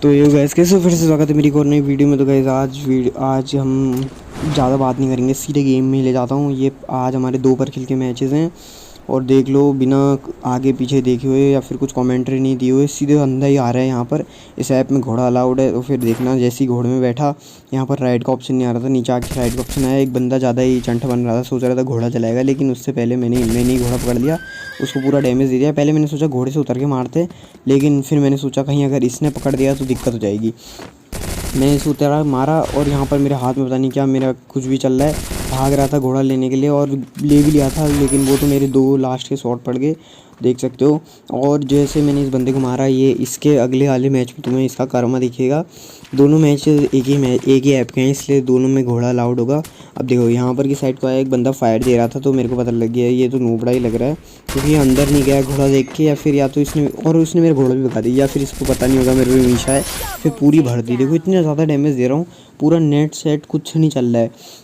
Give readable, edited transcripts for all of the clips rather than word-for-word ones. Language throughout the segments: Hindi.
तो ये गैस कैसे फिर से स्वागत है मेरी एक और नई वीडियो में। तो गैस आज हम ज़्यादा बात नहीं करेंगे, सीधे गेम में ले जाता हूँ। ये आज हमारे 2 पर खेल के मैचेस हैं और देख लो, बिना आगे पीछे देखे हुए या फिर कुछ कमेंट्री नहीं दिए हुए सीधे अंदर ही आ रहा है। यहाँ पर इस ऐप में घोड़ा अलाउड है। तो फिर देखना, जैसे ही घोड़े में बैठा यहाँ पर राइड का ऑप्शन नहीं आ रहा था, नीचे आके राइड का ऑप्शन आया। एक बंदा ज़्यादा ही चंट बन रहा था, सोच रहा था घोड़ा चलाएगा, लेकिन उससे पहले मैंने ही घोड़ा पकड़ लिया, उसको पूरा डैमेज दे दिया। पहले मैंने सोचा घोड़े से उतर के मारते, लेकिन फिर मैंने सोचा कहीं अगर इसने पकड़ दिया तो दिक्कत हो जाएगी। मैंने इसे उतारा, मारा और यहाँ पर मेरे हाथ में पता नहीं क्या मेरा कुछ भी चल रहा है। भाग रहा था घोड़ा लेने के लिए और ले भी लिया था, लेकिन वो तो मेरे 2 लास्ट के शॉट पड़ गए, देख सकते हो। और जैसे मैंने इस बंदे को मारा, ये इसके अगले वाले मैच में तुम्हें इसका कर्मा दिखेगा। दोनों मैच एक ही ऐप के हैं, इसलिए दोनों में घोड़ा अलाउड होगा। अब देखो, यहाँ पर की साइड को आया एक बंदा फायर दे रहा था, तो मेरे को पता लग गया ये तो नूबड़ा ही लग रहा है, क्योंकि ये अंदर नहीं गया घोड़ा देख के, या फिर या तो उसने मेरा घोड़ा भी भगा दिया, या फिर इसको पता नहीं होगा मेरे को मीशा है, फिर पूरी भर दी। देखो इतना ज़्यादा डैमेज दे रहा हूँ, पूरा नेट सेट कुछ नहीं चल रहा है।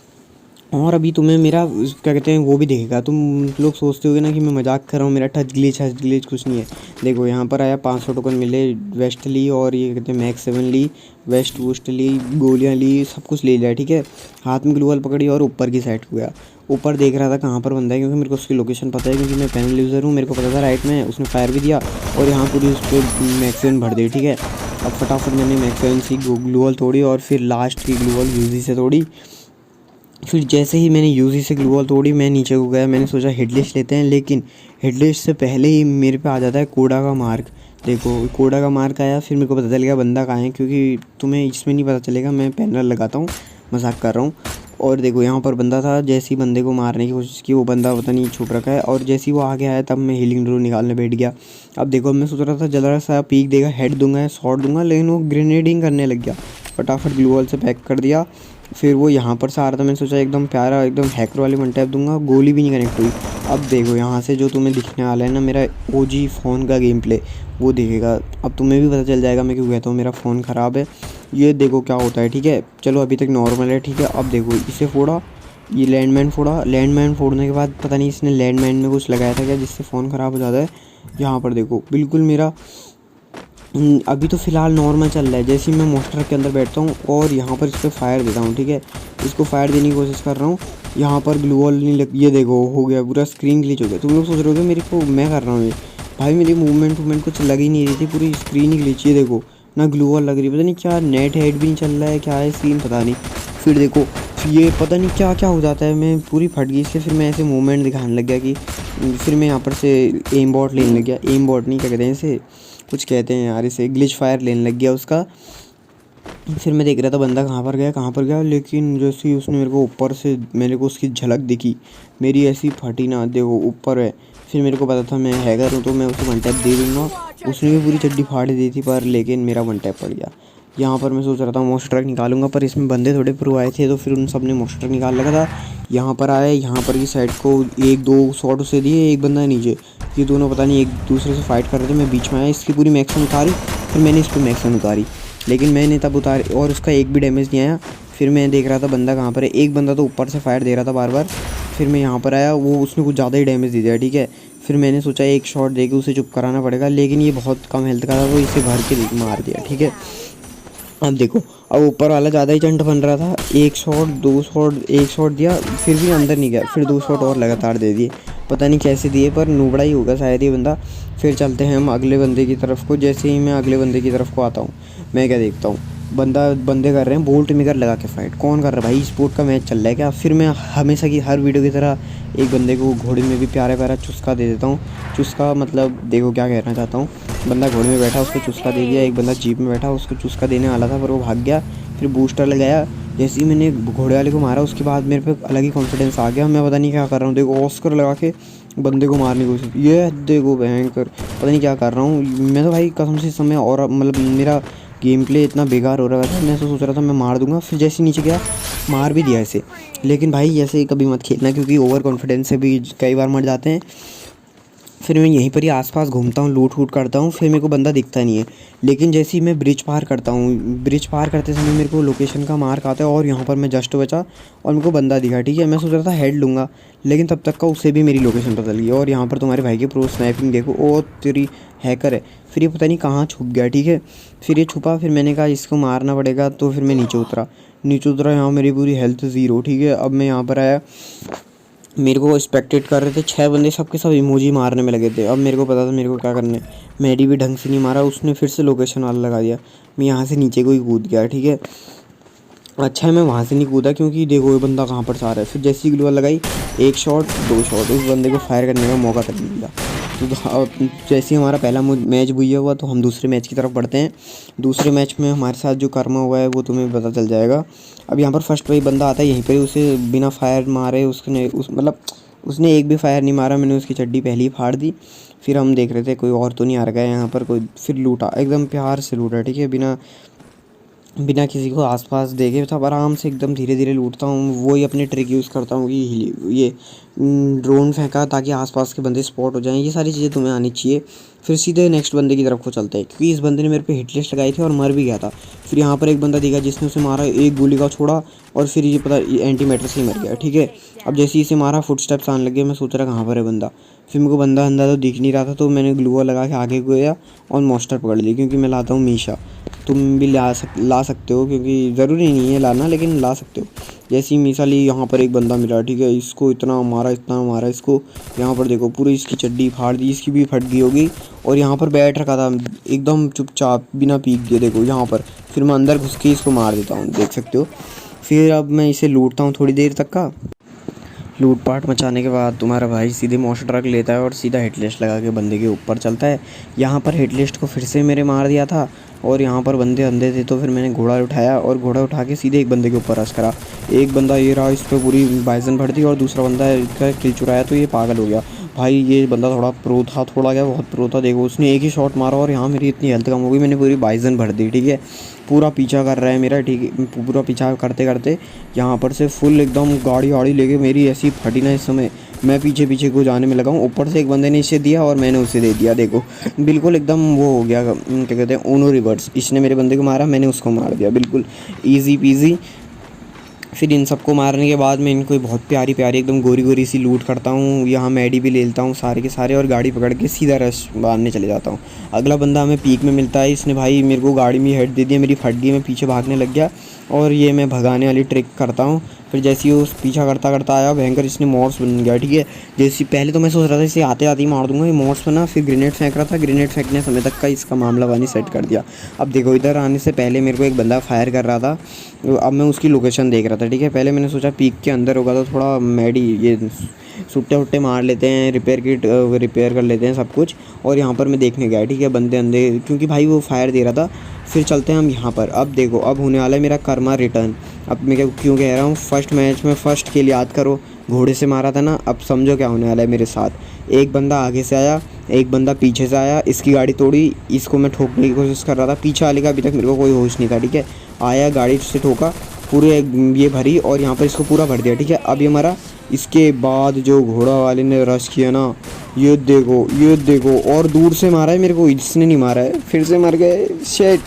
और अभी तुम्हें मेरा क्या कहते हैं वो भी दिखेगा। तुम लोग सोचते होगे ना कि मैं मजाक कर रहा हूँ, मेरा टच ग्लिच कुछ नहीं है। देखो यहाँ पर आया 500 टोकन मिले, वेस्ट ली और ये कहते हैं मैक्स 7 ली, वेस्ट वूस्ट ली, गोलियाँ ली, सब कुछ ले लिया, ठीक है। हाथ में ग्लूवल पकड़ी और ऊपर की साइड हो गया। ऊपर देख रहा था कहाँ पर बंदा है, क्योंकि मेरे को उसकी लोकेशन पता है, क्योंकि मैं पैनल यूज़र हूँ, मेरे को पता था राइट में। उसने फायर भी दिया और यहाँ पूरी उस पर मैक्स 7 भर दी, ठीक है। अब फटाफट मैंने मैक्स 7 की ग्लूवल तोड़ी और फिर लास्ट की ग्लूवल यूजी से तोड़ी। फिर जैसे ही मैंने यूजी से ग्लूवल तोड़ी, मैं नीचे को गया, मैंने सोचा हेडलिस्ट लेते हैं, लेकिन हेडलिस्ट से पहले ही मेरे पे आ जाता है कोड़ा का मार्क। देखो कोड़ा का मार्क आया, फिर मेरे को पता चल गया बंदा कहाँ है, क्योंकि तुम्हें इसमें नहीं पता चलेगा, मैं पैनल लगाता हूँ, मजाक कर रहा हूँ। और देखो यहाँ पर बंदा था, जैसे ही बंदे को मारने की कोशिश की, वो बंदा पता नहीं छुप रखा है, और जैसे ही वो आगे आया तब मैं हीलिंग ड्रो निकालने बैठ गया। अब देखो, मैं सोच रहा था जल्दा सा पीक देगा, हेड दूंगा, शॉट दूंगा, लेकिन वो ग्रेनेडिंग करने लग गया। फटाफट ग्लूवल से पैक कर दिया। फिर वो यहाँ पर से आ रहा था, मैंने सोचा एकदम प्यारा एकदम हैकर वाली वन टैप दूंगा, गोली भी नहीं कनेक्ट हुई। अब देखो यहाँ से जो तुम्हें दिखने वाला है ना, मेरा ओजी फ़ोन का गेम प्ले वो दिखेगा। अब तुम्हें भी पता चल जाएगा मैं क्यों कहता हूँ मेरा फ़ोन ख़राब है। ये देखो क्या होता है, ठीक है। चलो अभी तक नॉर्मल है, ठीक है। अब देखो इसे फोड़ा, ये लैंडमाइन फोड़ा, लैंडमाइन फोड़ने के बाद पता नहीं इसने लैंडमाइन में कुछ लगाया था क्या, जिससे फ़ोन ख़राब हो जाता है। यहाँ पर देखो बिल्कुल मेरा अभी तो फ़िलहाल नॉर्मल चल रहा है। जैसे ही मैं मोस्टर के अंदर बैठता हूँ और यहाँ पर इस पर फायर देता हूँ, ठीक है, इसको फायर देने की कोशिश कर रहा हूँ, यहाँ पर ग्लूवल नहीं लग, ये देखो हो गया पूरा स्क्रीन ग्लिच हो गया। तुम लोग सोच रहे हो मेरे को मैं कर रहा हूँ ये, भाई मेरी मूवमेंट कुछ लग ही नहीं रही थी, पूरी स्क्रीन ही ग्लिच। ये देखो ना ग्लूवल लग रही, पता नहीं क्या, नेट हेड भी नहीं चल रहा है, क्या है सीन पता नहीं। फिर देखो ये पता नहीं क्या क्या हो जाता है, मैं पूरी फट गई इससे। फिर मैं ऐसे मूवमेंट दिखाने लग गया कि फिर मैं यहाँ पर से एम बॉट लेने लग गया, एम बॉट नहीं क्या कहते हैं इसे, कुछ कहते हैं यार इसे, ग्लिच फायर लेने लग गया उसका। फिर मैं देख रहा था बंदा कहाँ पर गया, लेकिन जैसे ही उसने मेरे को ऊपर से, मेरे को उसकी झलक दिखी, मेरी ऐसी फटी ना, देखो ऊपर है। फिर मेरे को पता था मैं हैकर हूँ तो मैं उसे वन टैप दे दूँगा, उसने भी पूरी चड्डी फाड़ दी थी, पर लेकिन मेरा वन टैप पड़ गया। यहाँ पर मैं सोच रहा था मोस्टर ट्रक निकालूंगा, पर इसमें बंदे थोड़े प्रो आए थे, तो फिर उन सब ने मोस्टर ट्रक निकाल लगा था। यहाँ पर आया, यहाँ पर की साइड को 1-2 शॉट उसे दिए, एक बंदा नीचे, ये दोनों पता नहीं एक दूसरे से फाइट कर रहे थे। मैं बीच में आया, इसकी पूरी मैक्सन उतारी, फिर मैंने इस पर मैक्सन उतारी, लेकिन मैंने तब उतारी और उसका एक भी डैमेज नहीं आया। फिर मैं देख रहा था बंदा कहाँ पर है, एक बंदा तो ऊपर से फायर दे रहा था बार बार। फिर मैं यहाँ पर आया, वो उसने कुछ ज़्यादा ही डैमेज दे दिया, ठीक है। फिर मैंने सोचा एक शॉट दे के उसे चुप कराना पड़ेगा, लेकिन ये बहुत कम हेल्थ का था, तो इसे भर के मार दिया, ठीक है। अब देखो, अब ऊपर वाला ज़्यादा ही चंट बन रहा था, एक शॉट 2 शॉट, एक शॉट दिया, फिर भी अंदर नहीं गया, फिर 2 शॉट और लगातार दे दिए, पता नहीं कैसे दिए, पर नूबड़ा ही होगा शायद ये बंदा। फिर चलते हैं हम अगले बंदे की तरफ को। जैसे ही मैं अगले बंदे की तरफ को आता हूँ, मैं क्या देखता हूँ, बंदे कर रहे हैं बोल्ट मेकर लगा के फाइट। कौन कर रहा है भाई, स्पोर्ट का मैच चल रहा है क्या। फिर मैं हमेशा की हर वीडियो की तरह एक बंदे को घोड़े में भी प्यारा प्यारा चुस्का दे देता हूँ। चुस्का मतलब देखो क्या कहना चाहता हूँ, बंदा घोड़े में बैठा उसको चुस्का दे दिया, एक बंदा जीप में बैठा उसको चुस्का देने वाला था पर वो भाग गया। फिर बूस्टर लगाया, जैसे ही मैंने घोड़े वाले को मारा उसके बाद मेरे पे अलग ही कॉन्फिडेंस आ गया, मैं पता नहीं क्या कर रहा हूँ। देखो ऑस्कर लगा के बंदे को मारने की कोशिश, ये देखो भयंकर, पता नहीं क्या कर रहा हूँ मैं तो भाई कसम से। इस समय और मतलब मेरा गेम प्ले इतना बेकार हो रहा था, मैं तो सोच रहा था मैं मार दूंगा, फिर जैसे नीचे गया मार भी दिया ऐसे। लेकिन भाई ऐसे कभी मत खेलना, क्योंकि ओवर कॉन्फिडेंस से भी कई बार मर जाते हैं। फिर मैं यहीं पर ही आसपास घूमता हूँ, लूट वूट करता हूँ, फिर मेरे को बंदा दिखता नहीं है। लेकिन जैसे ही मैं ब्रिज पार करता हूँ, ब्रिज पार करते समय मेरे को लोकेशन का मार्क आता है और यहाँ पर मैं जस्ट बचा और मेरे को बंदा दिखा, ठीक है। मैं सोच रहा था हेड लूँगा, लेकिन तब तक का उससे भी मेरी लोकेशन पता चल गई। और यहाँ पर तुम्हारे भाई की प्रो स्नैपिंग देखो, ओ तेरी हैकर है। फिर ये पता नहीं कहाँ छुप गया, ठीक है। फिर ये छुपा, फिर मैंने कहा इसको मारना पड़ेगा, तो फिर मैं नीचे उतरा, यहाँ मेरी पूरी हेल्थ ज़ीरो, ठीक है। अब मैं यहाँ पर आया, मेरे को एक्सपेक्टेड कर रहे थे 6 बंदे, सबके सब इमोजी मारने में लगे थे। अब मेरे को पता था मेरे को क्या करना है। मेडी भी ढंग से नहीं मारा, उसने फिर से लोकेशन वाला लगा दिया। मैं यहाँ से नीचे को ही कूद गया, ठीक है। अच्छा है मैं वहाँ से नहीं कूदा, क्योंकि देखो ये बंदा कहाँ पर से आ रहा है। फिर जैसी ग्लू लगाई, 1 शॉट 2 शॉट, उस बंदे को फायर करने का मौका तक नहीं मिला। तो जैसे ही हमारा पहला मैच बुइया हुआ, तो हम दूसरे मैच की तरफ बढ़ते हैं। दूसरे मैच में हमारे साथ जो कर्मा हुआ है वो तुम्हें पता चल जाएगा। अब यहाँ पर फर्स्ट वही बंदा आता है, यहीं पर उसे बिना फायर मारे उसने एक भी फायर नहीं मारा, मैंने उसकी चड्डी पहले ही फाड़ दी। फिर हम देख रहे थे कोई और तो नहीं आ गया यहाँ पर कोई। फिर लूटा, एकदम प्यार से लूटा, ठीक है, बिना किसी को आसपास देखे, सब आराम से एकदम धीरे धीरे लूटता हूँ। वही अपने ट्रिक यूज़ करता हूँ कि ये ड्रोन फेंका ताकि आसपास के बंदे स्पॉट हो जाएं। ये सारी चीज़ें तुम्हें आनी चाहिए। फिर सीधे नेक्स्ट बंदे की तरफ को चलते हैं, क्योंकि इस बंदे ने मेरे पे हिट लिस्ट लगाई थी और मर भी गया था। फिर यहाँ पर एक बंदा दिखा जिसने उसे मारा, एक गोली का छोड़ा और फिर ये पता एंटी मैटर से ही मर गया, ठीक है। अब जैसे ही इसे मारा, फुटस्टेप्स आने लगे, मैं सोच रहा कहाँ पर है बंदा। फिर मेरे को बंदा अंदर तो दिख नहीं रहा था, तो मैंने ग्लूआ लगा के आगे गया और मॉन्स्टर पकड़ ली, क्योंकि मैं लाता हूँ मीशा। तुम भी ला सकते हो, क्योंकि ज़रूरी नहीं है लाना, लेकिन ला सकते हो। जैसे ही मीशा ली, यहाँ पर एक बंदा मिला, ठीक है। इसको इतना मारा इसको, यहाँ पर देखो पूरी इसकी चड्डी फाड़ दी, इसकी भी फट गई होगी। और यहाँ पर बैठ रखा था एकदम चुपचाप बिना पीक दिए, देखो यहाँ पर। फिर मैं अंदर घुस के इसको मार देता हूँ, देख सकते हो। फिर अब मैं इसे लूटता हूँ थोड़ी देर तक का। लूटपाट मचाने के बाद तुम्हारा भाई सीधे मोशन ट्रक लेता है और सीधा हिट लिस्ट लगा के बंदे के ऊपर चलता है। यहाँ पर हिट लिस्ट को फिर से मेरे मार दिया था और यहाँ पर बंदे अंधे थे, तो फिर मैंने घोड़ा उठाया और घोड़ा उठा के सीधे एक बंदे के ऊपर रश करा। एक बंदा ये रहा, इस पर पूरी बाइजन भर दी और दूसरा बंदा इसका किल चुराया, तो ये पागल हो गया। भाई ये बंदा थोड़ा प्रो था, थोड़ा क्या बहुत प्रो था। देखो उसने एक ही शॉट मारा और यहाँ मेरी इतनी हेल्थ कम हो गई, मैंने पूरी बाइजन भर दी, ठीक है। पूरा पीछा कर रहा है मेरा, ठीक है। पूरा पीछा करते करते यहाँ पर से फुल एकदम गाड़ी लेके मेरी ऐसी फटी ना, इस समय मैं पीछे को जाने में लगा हूँ। ऊपर से एक बंदे ने इसे दिया और मैंने उसे दे दिया, देखो बिल्कुल एकदम वो हो गया, क्या कहते हैं, ओनो रिवर्स। इसने मेरे बंदे को मारा, मैंने उसको मार दिया, बिल्कुल ईजी पीजी। फिर इन सबको मारने के बाद मैं इनको बहुत प्यारी एकदम गोरी सी लूट करता हूँ। यहाँ मैडी भी ले लेता हूँ सारे के सारे और गाड़ी पकड़ के सीधा रश मारने चले जाता हूँ। अगला बंदा हमें पीक में मिलता है, इसने भाई मेरे को गाड़ी में हेड दे दिया, मेरी फट गई, मैं पीछे भागने लग गया और ये मैं भगाने वाली ट्रिक करता हूँ। फिर जैसे ही वो पीछा करता आया भयंकर, इसने मॉर्स बन गया, ठीक है। जैसे पहले तो मैं सोच रहा था इसे आते ही मार दूंगा, ये मॉर्स बना। फिर ग्रेनेड फेंक रहा था, ग्रेनेड फेंकने समय तक का इसका मामला वानी सेट कर दिया। अब देखो इधर आने से पहले मेरे को एक बंदा फायर कर रहा था, अब मैं उसकी लोकेशन देख रहा था, ठीक है। पहले मैंने सोचा पीक के अंदर होगा तो थोड़ा मैडी ये सुट्टे वुट्टे मार लेते हैं, रिपेयर किट रिपेयर कर लेते हैं सब कुछ। और यहाँ पर मैं देखने गया, ठीक है, बंदे अंधे, क्योंकि भाई वो फायर दे रहा था। फिर चलते हैं हम यहाँ पर। अब देखो अब होने वाला है मेरा कर्मा रिटर्न। अब मैं क्यों कह रहा हूँ, फर्स्ट मैच में फर्स्ट किल याद करो, घोड़े से मारा था ना। अब समझो क्या होने वाला है मेरे साथ। एक बंदा आगे से आया, एक बंदा पीछे से आया, इसकी गाड़ी तोड़ी, इसको मैं ठोकने की कोशिश कर रहा था। पीछे वाले का अभी तक मेरे को कोई होश नहीं था, ठीक है। आया गाड़ी से ठोका, पूरे ये भरी और यहाँ पर इसको पूरा भर दिया, ठीक है। अब ये मरा। इसके बाद जो घोड़ा वाले ने रश किया ना, ये देखो और दूर से मारा है मेरे को, इसने नहीं मारा है, फिर से मर गए, शेट।